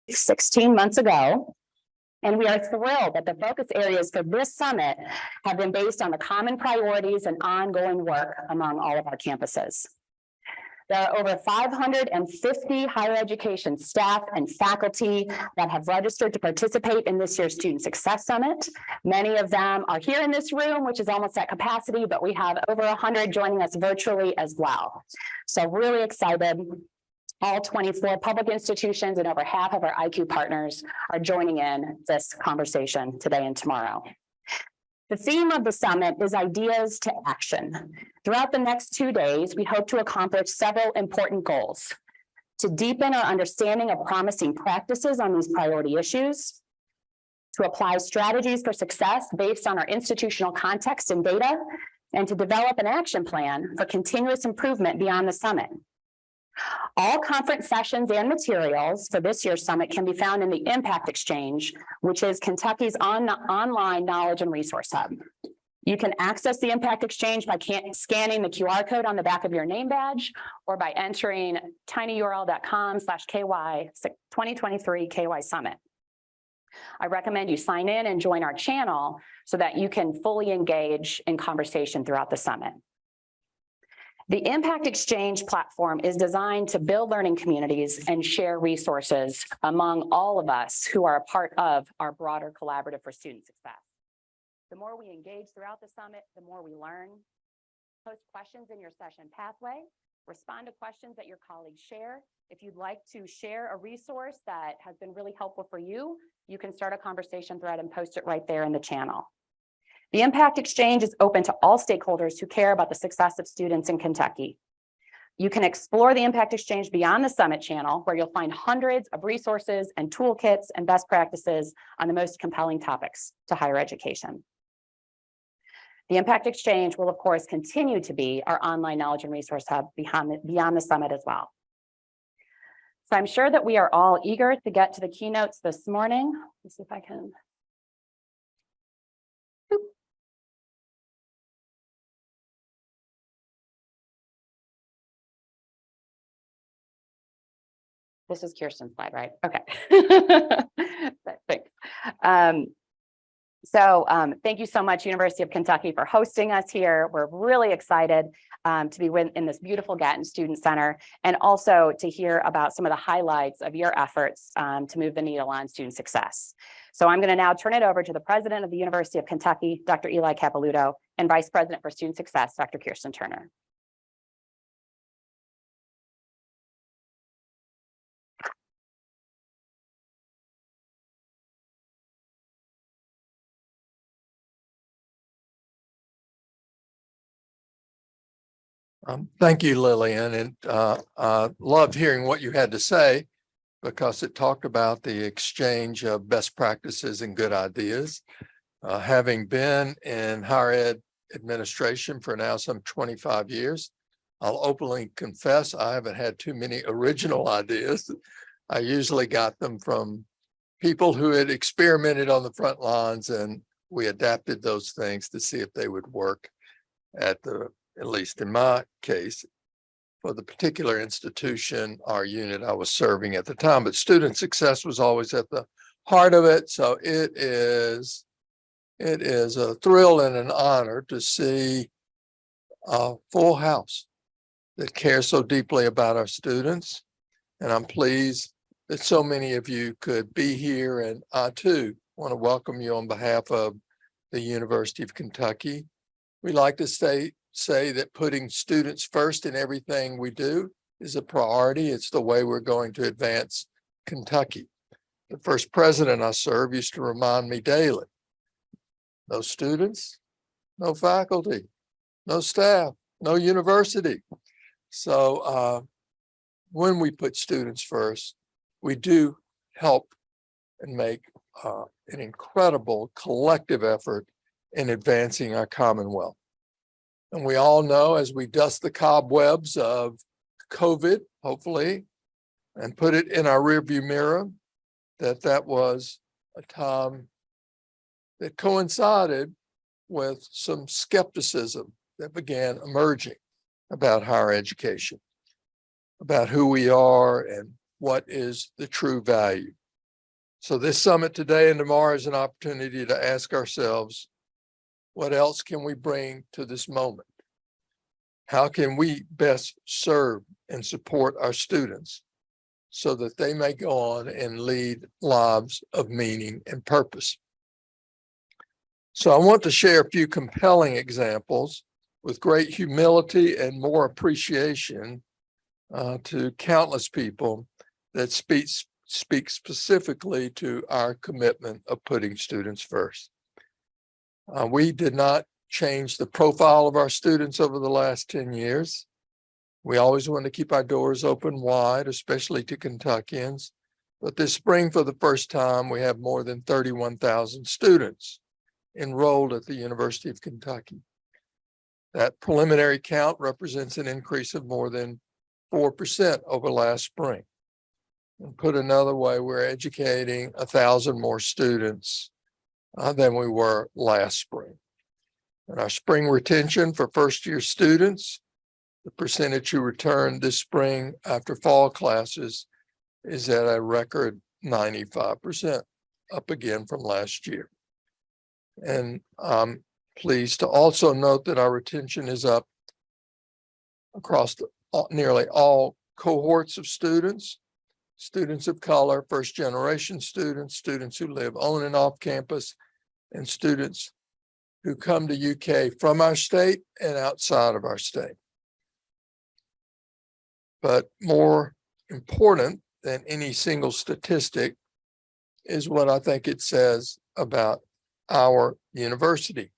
16 months ago. And we are thrilled that the focus areas for this summit have been based on the common priorities and ongoing work among all of our campuses. There are over 550 higher education staff and faculty that have registered to participate in this year's Student Success Summit. Many of them are here in this room, which is almost at capacity, but we have over 100 joining us virtually as well. So really excited. All 24 public institutions and over half of our IQ partners are joining in this conversation today and tomorrow. The theme of the summit is ideas to action. Throughout the next 2 days, we hope to accomplish several important goals: to deepen our understanding of promising practices on these priority issues, to apply strategies for success based on our institutional context and data, and to develop an action plan for continuous improvement beyond the summit. All conference sessions and materials for this year's summit can be found in the Impact Exchange, which is Kentucky's online knowledge and resource hub. You can access the Impact Exchange by scanning the QR code on the back of your name badge or by entering tinyurl.com/KY 2023 KY Summit. I recommend you sign in and join our channel so that you can fully engage in conversation throughout the summit. The Impact Exchange platform is designed to build learning communities and share resources among all of us who are a part of our broader collaborative for student success. The more we engage throughout the summit, the more we learn. Post questions in your session pathway. Respond to questions that your colleagues share. If you'd like to share a resource that has been really helpful for you, you can start a conversation thread and post it right there in the channel. The Impact Exchange is open to all stakeholders who care about the success of students in Kentucky. You can explore the Impact Exchange beyond the Summit channel, where you'll find hundreds of resources and toolkits and best practices on the most compelling topics to higher education. The Impact Exchange will, of course, continue to be our online knowledge and resource hub beyond the summit as well. So I'm sure that we are all eager to get to the keynotes this morning. Let's see if I can. This is Kirsten's slide, right? Okay. Thanks. Thank you so much, University of Kentucky, for hosting us here. We're really excited to be in this beautiful Gatton Student Center, and also to hear about some of the highlights of your efforts to move the needle on student success. So I'm going to now turn it over to the President of the University of Kentucky, Dr. Eli Capilouto, and Vice President for Student Success, Dr. Kirsten Turner. Thank you, Lillian, and I loved hearing what you had to say, because it talked about the exchange of best practices and good ideas. Having been in higher ed administration for now some 25 years, I'll openly confess I haven't had too many original ideas. I usually got them from people who had experimented on the front lines, and we adapted those things to see if they would work at least in my case, for the particular institution or unit I was serving at the time. But student success was always at the heart of it. So it is a thrill and an honor to see a full house that cares so deeply about our students. And I'm pleased that so many of you could be here. And I too want to welcome you on behalf of the University of Kentucky. We like to say that putting students first in everything we do is a priority. It's the way we're going to advance Kentucky. The first president I served used to remind me daily, no students, no faculty, no staff, no university. So when we put students first, we do help and make an incredible collective effort in advancing our Commonwealth. And we all know, as we dust the cobwebs of COVID, hopefully, and put it in our rearview mirror, that was a time that coincided with some skepticism that began emerging about higher education, about who we are and what is the true value. So this summit today and tomorrow is an opportunity to ask ourselves, what else can we bring to this moment? How can we best serve and support our students so that they may go on and lead lives of meaning and purpose? So I want to share a few compelling examples with great humility and more appreciation to countless people that speak specifically to our commitment of putting students first. We did not change the profile of our students over the last 10 years. We always want to keep our doors open wide, especially to Kentuckians. But this spring, for the first time, we have more than 31,000 students enrolled at the University of Kentucky. That preliminary count represents an increase of more than 4% over last spring. And put another way, we're educating 1,000 more students than we were last spring. And our spring retention for first-year students, the percentage who returned this spring after fall classes, is at a record 95%, up again from last year. And I'm pleased to also note that our retention is up across nearly all cohorts of students, students of color, first-generation students, students who live on and off campus, and students who come to UK from our state and outside of our state. But more important than any single statistic is what I think it says about our university.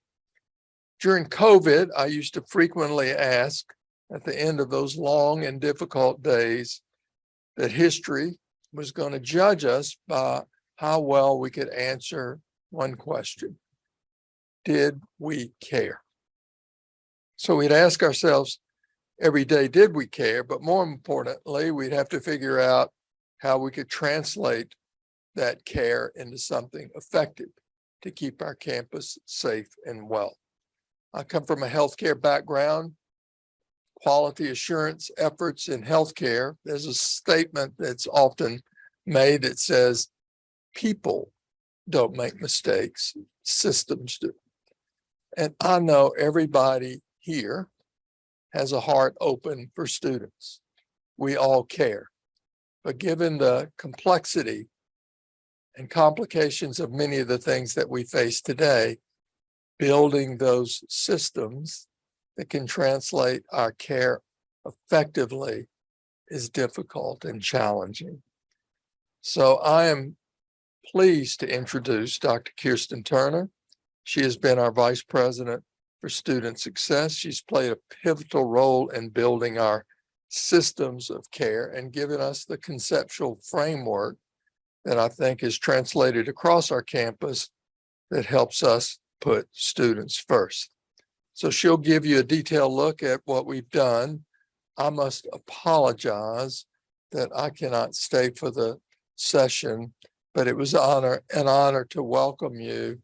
During COVID, I used to frequently ask at the end of those long and difficult days that history was going to judge us by how well we could answer one question: did we care? So we'd ask ourselves every day, did we care? But more importantly, we'd have to figure out how we could translate that care into something effective to keep our campus safe and well. I come from a healthcare background. Quality assurance efforts in healthcare, there's a statement that's often made that says, people don't make mistakes, systems do. And I know everybody here has a heart open for students. We all care. But given the complexity and complications of many of the things that we face today, building those systems that can translate our care effectively is difficult and challenging. So I am pleased to introduce Dr. Kirsten Turner. She has been our Vice President for Student Success. She's played a pivotal role in building our systems of care and given us the conceptual framework that I think is translated across our campus that helps us put students first. So she'll give you a detailed look at what we've done. I must apologize that I cannot stay for the session, but it was an honor to welcome you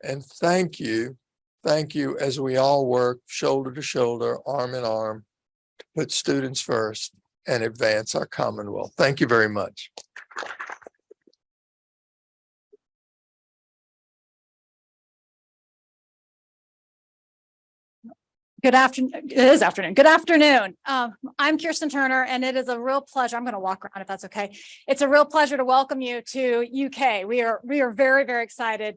and thank you as we all work shoulder to shoulder, arm in arm to put students first and advance our Commonwealth. Thank you very much. Good afternoon. It is afternoon. Good afternoon. I'm Kirsten Turner, and it is a real pleasure. I'm going to walk around if that's okay. It's a real pleasure to welcome you to UK. We are very, very excited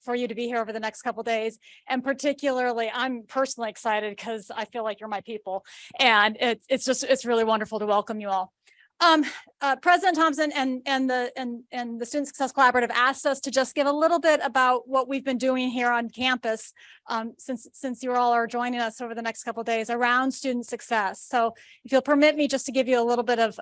for you to be here over the next couple of days. And particularly, I'm personally excited because I feel like you're my people. And it's really wonderful to welcome you all. President Thompson and the Student Success Collaborative asked us to just give a little bit about what we've been doing here on campus since you all are joining us over the next couple of days around student success. So if you'll permit me just to give you a little bit of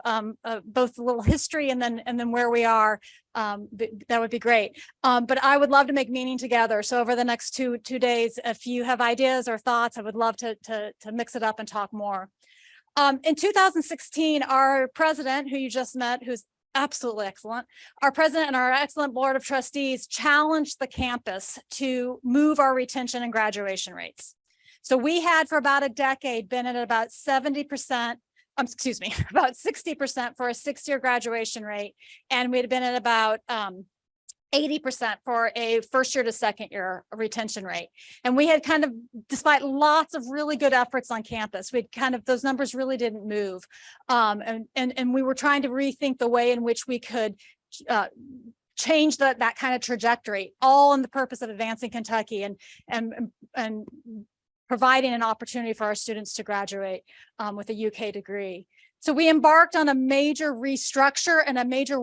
both a little history and then where we are, that would be great. But I would love to make meaning together. So over the next two days, if you have ideas or thoughts, I would love to mix it up and talk more. In 2016, our president, who you just met, who's absolutely excellent, our president and our excellent board of trustees challenged the campus to move our retention and graduation rates. So we had for about a decade been at about 70%, about 60% for a 6-year graduation rate. And we'd been at about 80% for a first year to second year retention rate. And we had kind of, despite lots of really good efforts on campus, we kind of, those numbers really didn't move. And we were trying to rethink the way in which we could change that kind of trajectory, all in the purpose of advancing Kentucky and providing an opportunity for our students to graduate with a UK degree. So we embarked on a major restructure and a major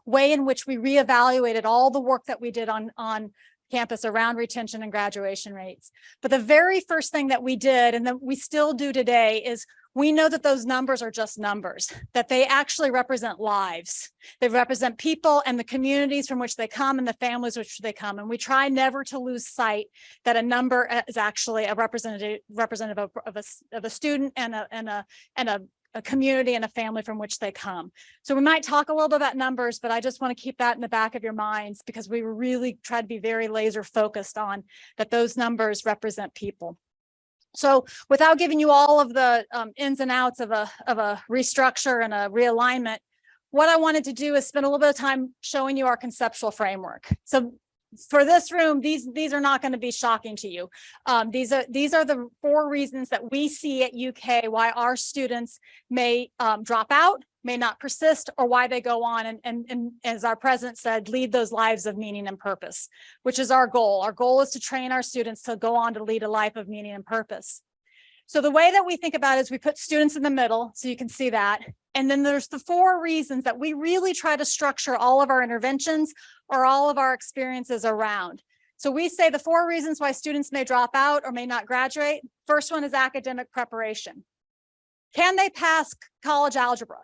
way in which we reevaluated all the work that we did on campus around retention and graduation rates. But the very first thing that we did, and that we still do today, is we know that those numbers are just numbers, that they actually represent lives. They represent people and the communities from which they come and the families which they come. And we try never to lose sight that a number is actually a representative of a student and a community and a family from which they come. So we might talk a little bit about numbers, but I just want to keep that in the back of your minds, because we really try to be very laser focused on that those numbers represent people. So without giving you all of the ins and outs of a restructure and a realignment, what I wanted to do is spend a little bit of time showing you our conceptual framework. So for this room, these are not going to be shocking to you. These are the 4 reasons that we see at UK why our students may drop out, may not persist, or why they go on and as our president said, lead those lives of meaning and purpose, which is our goal. Our goal is to train our students to go on to lead a life of meaning and purpose. So the way that we think about it is we put students in the middle, so you can see that. And then there's the 4 reasons that we really try to structure all of our interventions or all of our experiences around. So we say the 4 reasons why students may drop out or may not graduate. First one is academic preparation. Can they pass college algebra?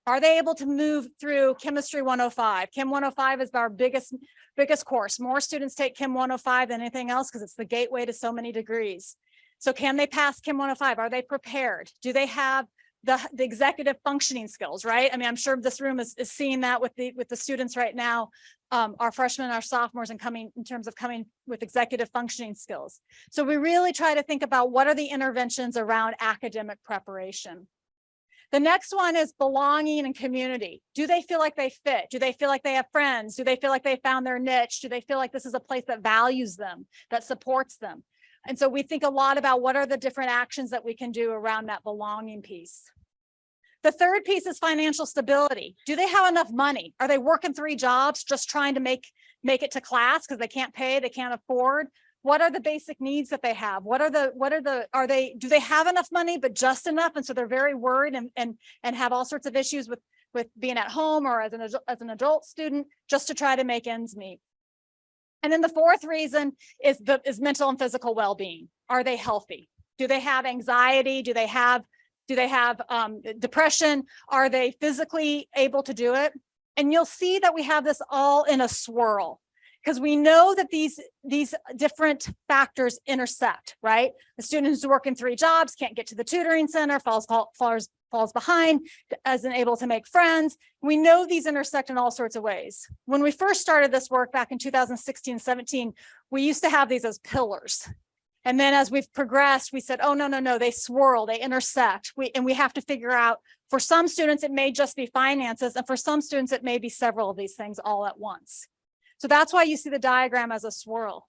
Are they able to move through Chemistry 105? Chem 105 is our biggest course. More students take Chem 105 than anything else because it's the gateway to so many degrees. So can they pass Chem 105? Are they prepared? Do they have the executive functioning skills, right? I mean, I'm sure this room is seeing that with the students right now, our freshmen, our sophomores, and coming with executive functioning skills. So we really try to think about what are the interventions around academic preparation. The next one is belonging and community. Do they feel like they fit? Do they feel like they have friends? Do they feel like they found their niche? Do they feel like this is a place that values them, that supports them? And so we think a lot about what are the different actions that we can do around that belonging piece. The third piece is financial stability. Do they have enough money? Are they working 3 jobs just trying to make it to class because they can't pay, they can't afford? What are the basic needs that they have? Do they have enough money, but just enough? And so they're very worried and have all sorts of issues with being at home or as an adult student just to try to make ends meet. And then the 4th reason is mental and physical well-being. Are they healthy? Do they have anxiety? Do they have depression? Are they physically able to do it? And you'll see that we have this all in a swirl, because we know that these different factors intersect, right? The student who's working 3 jobs can't get to the tutoring center, falls behind, isn't able to make friends. We know these intersect in all sorts of ways. When we first started this work back in 2016-17, we used to have these as pillars. And then as we've progressed, we said, oh, no, they swirl, they intersect. We have to figure out, for some students, it may just be finances. And for some students, it may be several of these things all at once. So that's why you see the diagram as a swirl.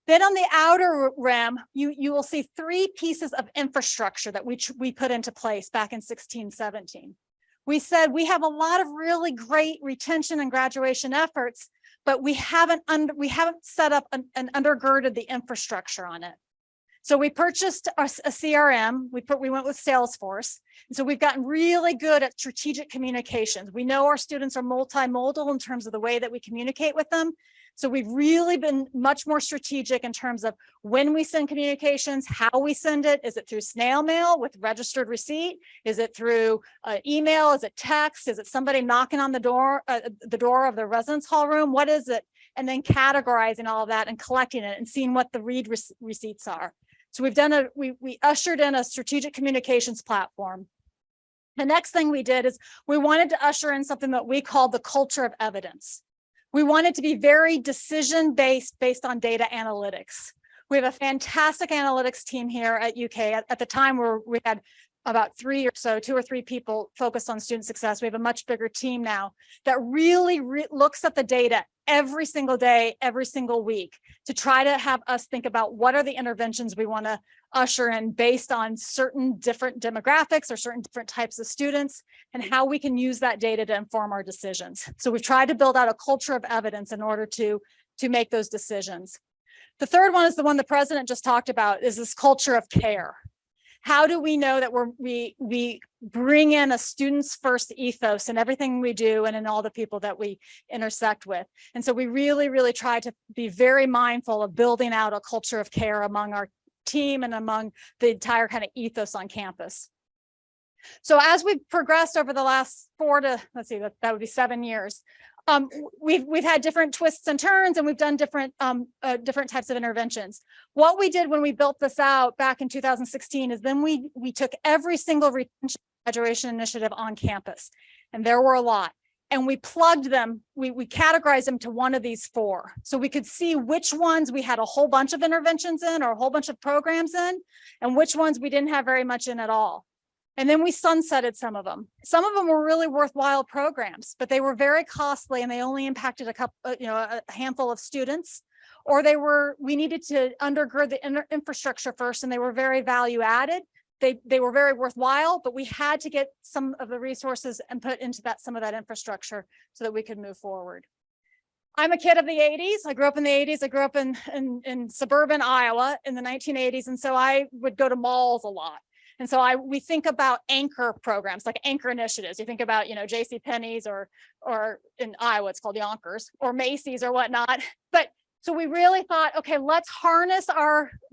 Then on the outer rim, you will see 3 pieces of infrastructure that we put into place back in 16-17. We said we have a lot of really great retention and graduation efforts, but we haven't set up and undergirded the infrastructure on it. So we purchased a CRM. We went with Salesforce. And so we've gotten really good at strategic communications. We know our students are multimodal in terms of the way that we communicate with them. So we've really been much more strategic in terms of when we send communications, how we send it. Is it through snail mail with registered receipt? Is it through email? Is it text? Is it somebody knocking on the door of the residence hall room? What is it? And then categorizing all of that and collecting it and seeing what the read receipts are. So we ushered in a strategic communications platform. The next thing we did is we wanted to usher in something that we called the culture of evidence. We wanted to be very decision-based, based on data analytics. We have a fantastic analytics team here at UK. At the time, we had about 3 or so, 2 or 3 people focused on student success. We have a much bigger team now that really looks at the data every single day, every single week, to try to have us think about what are the interventions we want to usher in based on certain different demographics or certain different types of students, and how we can use that data to inform our decisions. So we've tried to build out a culture of evidence in order to make those decisions. The third one is the one the president just talked about, is this culture of care. How do we know that we bring in a student's first ethos in everything we do and in all the people that we intersect with? And so we really, really try to be very mindful of building out a culture of care among our team and among the entire kind of ethos on campus. So as we've progressed over the last 4 to, let's see, that would be 7 years, we've had different twists and turns, and we've done different types of interventions. What we did when we built this out back in 2016 is then we took every single retention graduation initiative on campus, and there were a lot, and we plugged them, we categorized them to one of these 4. So we could see which ones we had a whole bunch of interventions in or a whole bunch of programs in, and which ones we didn't have very much in at all. And then we sunsetted some of them. Some of them were really worthwhile programs, but they were very costly and they only impacted a handful of students, or we needed to undergird the infrastructure first, and they were very value added. They were very worthwhile, but we had to get some of the resources and put into some of that infrastructure so that we could move forward. I'm a kid of the 80s. I grew up in the 80s. I grew up in suburban Iowa in the 1980s. And so I would go to malls a lot. And so we think about anchor programs, like anchor initiatives. You think about, JCPenney's or in Iowa, it's called Yonkers, or Macy's or whatnot. But so we really thought, okay, let's harness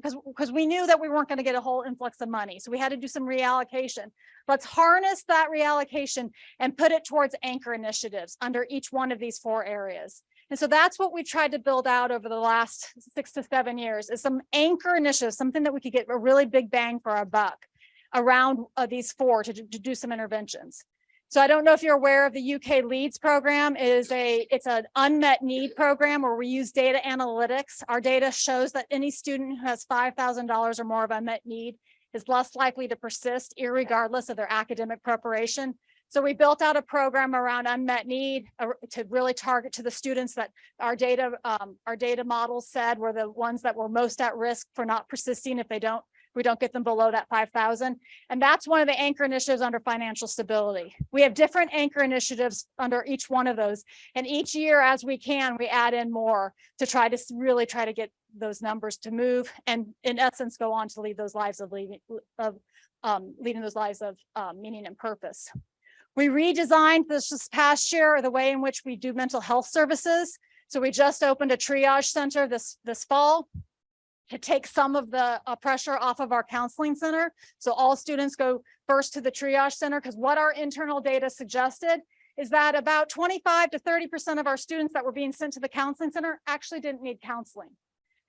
because we knew that we weren't going to get a whole influx of money. So we had to do some reallocation. Let's harness that reallocation and put it towards anchor initiatives under each one of these 4 areas. And so that's what we tried to build out over the last 6 to 7 years, is some anchor initiatives, something that we could get a really big bang for our buck around these 4 to do some interventions. So I don't know if you're aware of the UK LEADS program. It's an unmet need program where we use data analytics. Our data shows that any student who has $5,000 or more of unmet need is less likely to persist, irregardless of their academic preparation. So we built out a program around unmet need to really target to the students that our data models said were the ones that were most at risk for not persisting if we don't get them below that 5,000. And that's one of the anchor initiatives under financial stability. We have different anchor initiatives under each one of those. And each year as we can, we add in more to really try to get those numbers to move and in essence, go on to lead those lives of leading those lives of meaning and purpose. We redesigned this past year the way in which we do mental health services. So we just opened a triage center this fall to take some of the pressure off of our counseling center. So all students go first to the triage center, because what our internal data suggested is that about 25 to 30% of our students that were being sent to the counseling center actually didn't need counseling.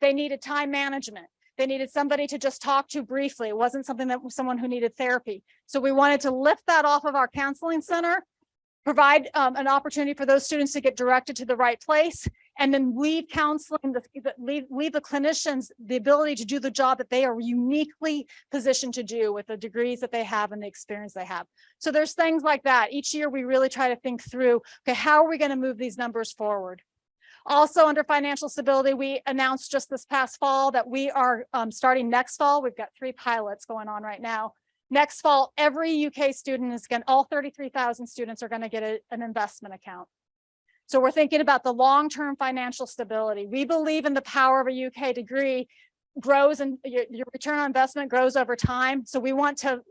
They needed time management. They needed somebody to just talk to briefly. It wasn't something that someone who needed therapy. So we wanted to lift that off of our counseling center, provide an opportunity for those students to get directed to the right place, and then leave counseling, leave the clinicians the ability to do the job that they are uniquely positioned to do with the degrees that they have and the experience they have. So there's things like that. Each year we really try to think through, okay, how are we going to move these numbers forward? Also under financial stability, we announced just this past fall that we are starting next fall. We've got 3 pilots going on right now. Next fall, every UK student all 33,000 students are going to get an investment account. So we're thinking about the long-term financial stability. We believe in the power of a UK degree grows, and your return on investment grows over time. So we want to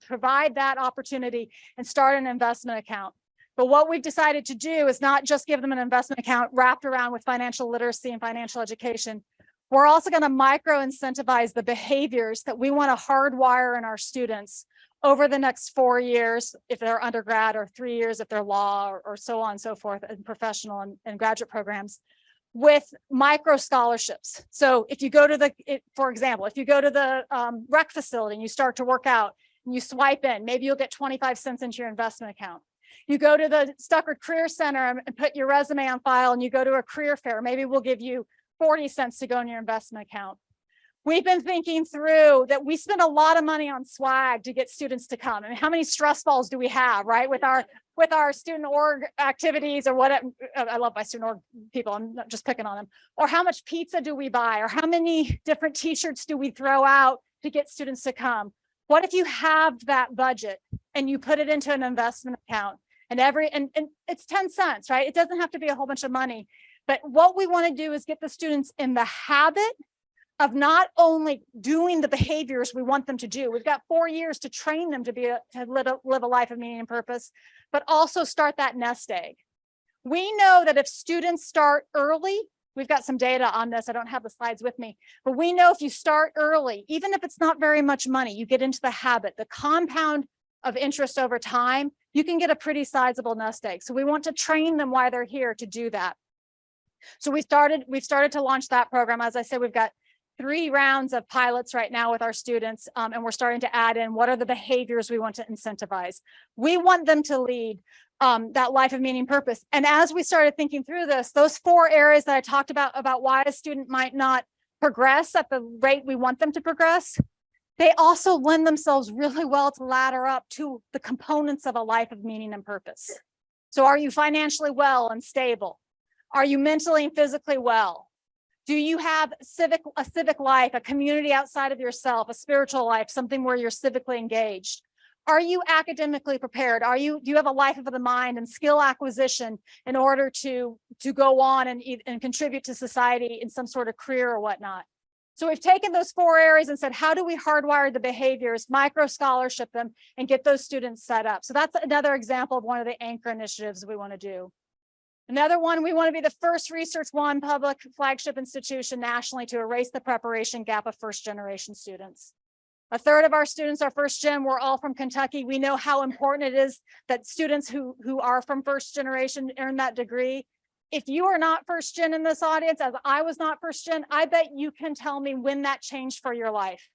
provide that opportunity and start an investment account. But what we've decided to do is not just give them an investment account wrapped around with financial literacy and financial education. We're also going to micro incentivize the behaviors that we want to hardwire in our students over the next 4 years, if they're undergrad, or 3 years if they're law, or so on and so forth, in professional and graduate programs, with micro scholarships. So if you go to for example, if you go to the rec facility and you start to work out and you swipe in, maybe you'll get 25 cents into your investment account. You go to the Stuckert Career Center and put your resume on file, and you go to a career fair, maybe we'll give you 40 cents to go in your investment account. We've been thinking through that we spend a lot of money on swag to get students to come. I mean, how many stress balls do we have, right? With our student org activities or whatever. I love my student org people. I'm not just picking on them. Or how much pizza do we buy? Or how many different t-shirts do we throw out to get students to come? What if you have that budget and you put it into an investment account and it's 10 cents, right? It doesn't have to be a whole bunch of money. But what we want to do is get the students in the habit of not only doing the behaviors we want them to do. We've got 4 years to train them to live a life of meaning and purpose, but also start that nest egg. We know that if students start early, we've got some data on this. I don't have the slides with me, but we know if you start early, even if it's not very much money, you get into the habit, the compound of interest over time, you can get a pretty sizable nest egg. So we want to train them while they're here to do that. So we've started to launch that program. As I said, we've got 3 rounds of pilots right now with our students, and we're starting to add in what are the behaviors we want to incentivize. We want them to lead that life of meaning purpose. And as we started thinking through this, those 4 areas that I talked about why a student might not progress at the rate we want them to progress, they also lend themselves really well to ladder up to the components of a life of meaning and purpose. So are you financially well and stable? Are you mentally and physically well? Do you have a civic life, a community outside of yourself, a spiritual life, something where you're civically engaged? Are you academically prepared? Do you have a life of the mind and skill acquisition in order to go on and contribute to society in some sort of career or whatnot? So we've taken those 4 areas and said, how do we hardwire the behaviors, micro scholarship them, and get those students set up? So that's another example of one of the anchor initiatives we want to do. Another one, we want to be the first Research One public flagship institution nationally to erase the preparation gap of first-generation students. A third of our students are first gen. We're all from Kentucky. We know how important it is that students who are from first generation earn that degree. If you are not first gen in this audience, as I was not first gen, I bet you can tell me when that changed for your life.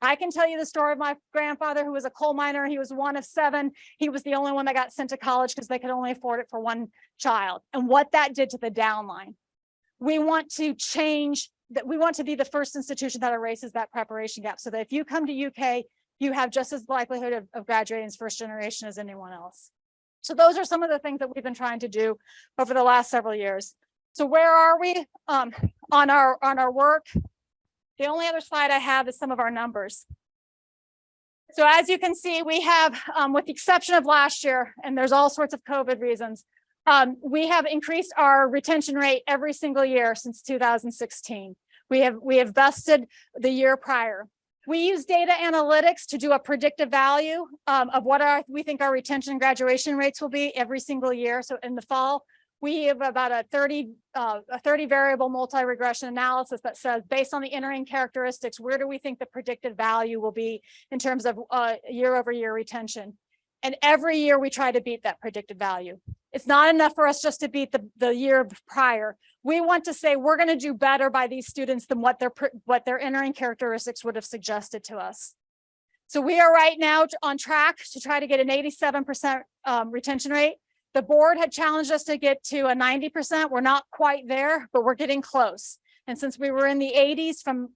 I can tell you the story of my grandfather who was a coal miner. He was one of 7. He was the only one that got sent to college because they could only afford it for 1 child, and what that did to the downline. We want to change that. We want to be the first institution that erases that preparation gap so that if you come to UK, you have just as likelihood of graduating as first generation as anyone else. So those are some of the things that we've been trying to do over the last several years. So where are we on our work? The only other slide I have is some of our numbers. So as you can see, we have, with the exception of last year, and there's all sorts of COVID reasons, we have increased our retention rate every single year since 2016. We have bested the year prior. We use data analytics to do a predictive value of what we think our retention and graduation rates will be every single year. So in the fall, we have about a 30 variable multi-regression analysis that says, based on the entering characteristics, where do we think the predicted value will be in terms of year-over-year retention? And every year we try to beat that predicted value. It's not enough for us just to beat the year prior. We want to say we're going to do better by these students than what their entering characteristics would have suggested to us. So we are right now on track to try to get an 87% retention rate. The board had challenged us to get to a 90%. We're not quite there, but we're getting close. And since we were in the 80s for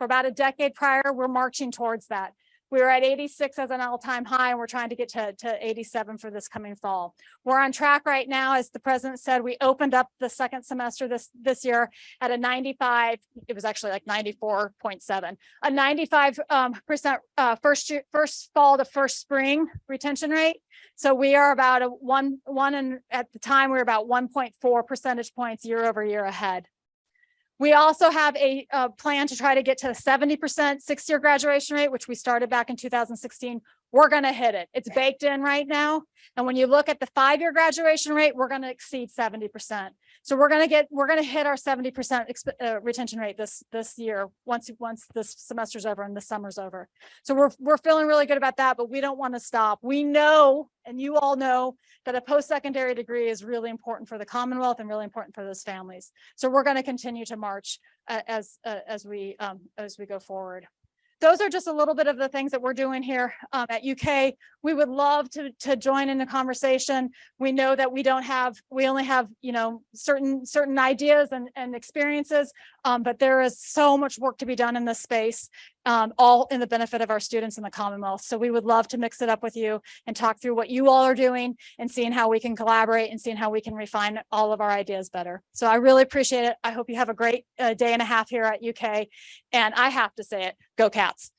about a decade prior, we're marching towards that. We were at 86 as an all-time high, and we're trying to get to 87 for this coming fall. We're on track right now. As the president said, we opened up the second semester this year at a 95. It was actually like 94.7, a 95% first fall to first spring retention rate. So we are about and at the time we were about 1.4 percentage points year over year ahead. We also have a plan to try to get to a 70% 6-year graduation rate, which we started back in 2016. We're going to hit it. It's baked in right now. And when you look at the 5-year graduation rate, we're going to exceed 70%. So we're going to hit our 70% retention rate this year once this semester's over and the summer's over. So we're feeling really good about that, but we don't want to stop. We know, and you all know, that a post-secondary degree is really important for the Commonwealth and really important for those families. So we're going to continue to march as we go forward. Those are just a little bit of the things that we're doing here at UK. We would love to join in the conversation. We know that we only have certain ideas and experiences. but there is so much work to be done in this space, all in the benefit of our students in the Commonwealth. So we would love to mix it up with you and talk through what you all are doing and seeing how we can collaborate and seeing how we can refine all of our ideas better. So I really appreciate it. I hope you have a great day and a half here at UK. And I have to say it, go Cats.